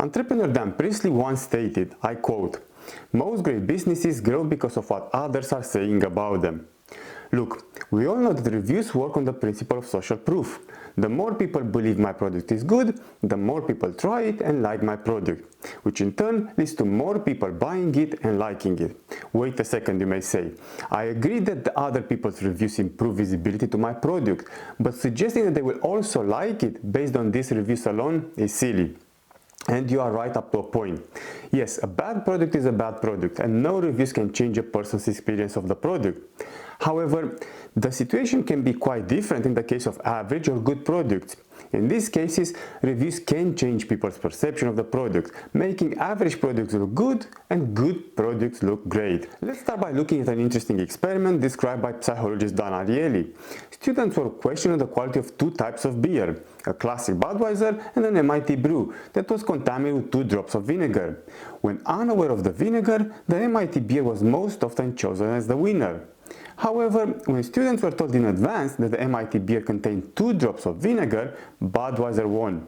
Entrepreneur Dan Priestley once stated, I quote, "Most great businesses grow because of what others are saying about them." Look, we all know that reviews work on the principle of social proof. The more people believe my product is good, the more people try it and like my product, which in turn leads to more people buying it and liking it. Wait a second, you may say. I agree that the other people's reviews improve visibility to my product, but suggesting that they will also like it based on these reviews alone is silly. And you are right up to a point. Yes, a bad product is a bad product, and no reviews can change a person's experience of the product. However, the situation can be quite different in the case of average or good products. In these cases, reviews can change people's perception of the product, making average products look good and good products look great. Let's start by looking at an interesting experiment described by psychologist Dan Ariely. Students were questioning the quality of two types of beer, a classic Budweiser and an MIT brew that was contaminated with 2 drops of vinegar. When unaware of the vinegar, the MIT beer was most often chosen as the winner. However, when students were told in advance that the MIT beer contained 2 drops of vinegar, Budweiser won.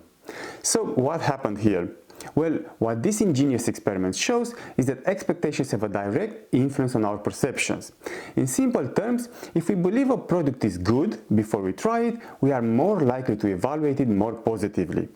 So what happened here? Well, what this ingenious experiment shows is that expectations have a direct influence on our perceptions. In simple terms, if we believe a product is good before we try it, we are more likely to evaluate it more positively.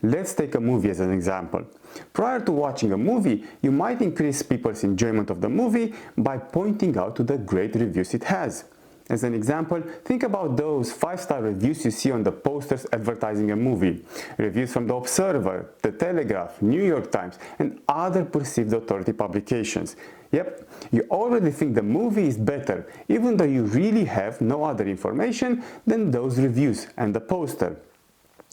Let's take a movie as an example. Prior to watching a movie, you might increase people's enjoyment of the movie by pointing out to the great reviews it has. As an example, think about those 5-star reviews you see on the posters advertising a movie. Reviews from The Observer, The Telegraph, New York Times, and other perceived authority publications. Yep, you already think the movie is better, even though you really have no other information than those reviews and the poster.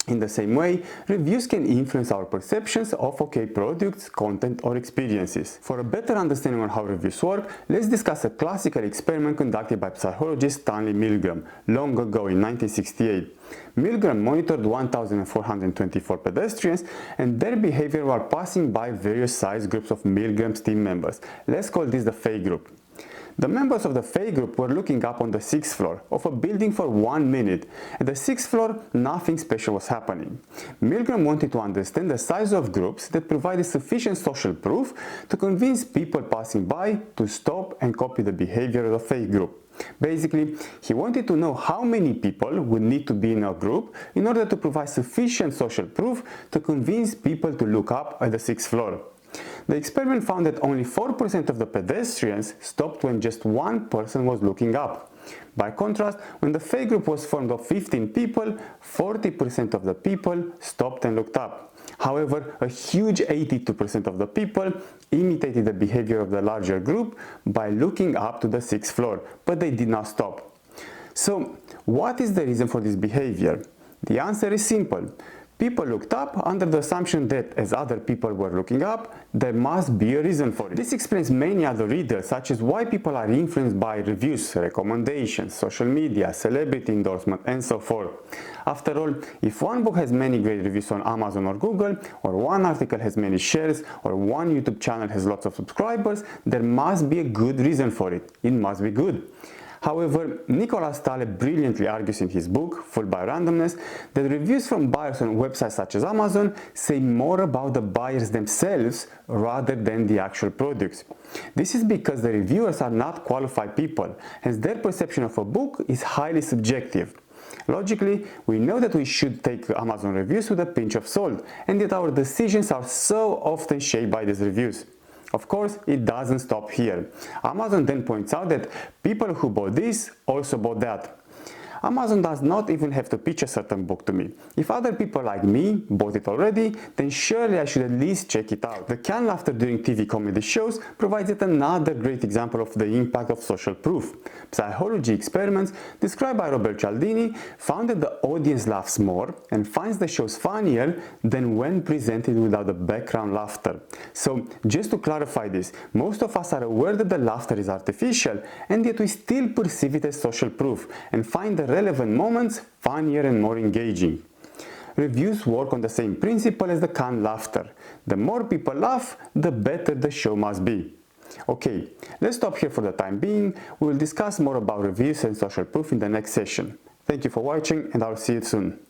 In the same way, reviews can influence our perceptions of okay products, content, or experiences. For a better understanding on how reviews work, let's discuss a classical experiment conducted by psychologist Stanley Milgram long ago in 1968. Milgram monitored 1,424 pedestrians and their behavior while passing by various size groups of Milgram's team members. Let's call this the Faye group. The members of the Faye group were looking up on the 6th floor of a building for 1 minute. At the 6th floor, nothing special was happening. Milgram wanted to understand the size of groups that provided sufficient social proof to convince people passing by to stop and copy the behavior of the Faye group. Basically, he wanted to know how many people would need to be in a group in order to provide sufficient social proof to convince people to look up at the 6th floor. The experiment found that only 4% of the pedestrians stopped when just one person was looking up. By contrast, when the Faye group was formed of 15 people, 40% of the people stopped and looked up. However, a huge 82% of the people imitated the behavior of the larger group by looking up to the 6th floor, but they did not stop. So, what is the reason for this behavior? The answer is simple. People looked up under the assumption that as other people were looking up, there must be a reason for it. This explains many other riddles, such as why people are influenced by reviews, recommendations, social media, celebrity endorsement, and so forth. After all, if one book has many great reviews on Amazon or Google, or one article has many shares, or one YouTube channel has lots of subscribers, there must be a good reason for it. It must be good. However, Nicholas Taleb brilliantly argues in his book, Fooled by Randomness, that reviews from buyers on websites such as Amazon say more about the buyers themselves rather than the actual products. This is because the reviewers are not qualified people, hence their perception of a book is highly subjective. Logically, we know that we should take Amazon reviews with a pinch of salt, and yet our decisions are so often shaped by these reviews. Of course, it doesn't stop here. Amazon then points out that people who bought this also bought that. Amazon does not even have to pitch a certain book to me. If other people like me bought it already, then surely I should at least check it out. The canned laughter during TV comedy shows provides yet another great example of the impact of social proof. Psychology experiments described by Robert Cialdini found that the audience laughs more and finds the shows funnier than when presented without the background laughter. So, just to clarify this, most of us are aware that the laughter is artificial, and yet we still perceive it as social proof and find the relevant moments funnier and more engaging. Reviews work on the same principle as the canned laughter. The more people laugh, the better the show must be. Okay, let's stop here for the time being. We will discuss more about reviews and social proof in the next session. Thank you for watching, and I'll see you soon.